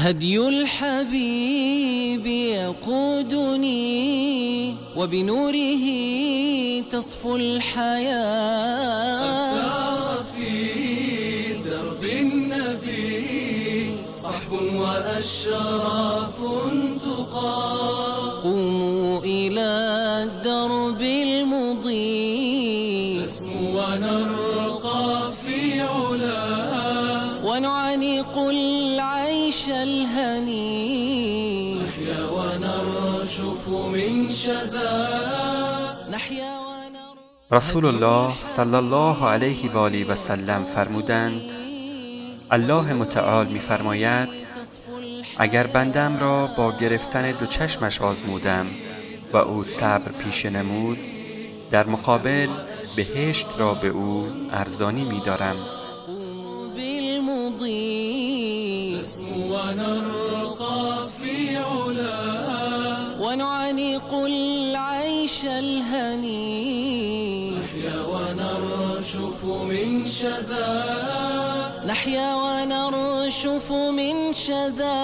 هدي الحبيب يقودني وبنوره تصفو الحياة. أسار في درب النبي صحب وأشراف تقى. قوموا إلى الدرب المضيء نسمو ونرقى في علاه ونعانق العيش الهني. نحيا ونرشف من شذا. نحيا رسول صلی الله علیه و آله و سلم فرمودند: الله متعال می‌فرماید اگر بندم را با گرفتن دو چشمش آزمودم و او صبر پیشه نمود، در مقابل بهشت را به او ارزانی می‌دارم. نسمو ونرقى في علاه ونعانق العيش الهني. نحيا ونرشف من شذا. نحيا ونرشف من شذا.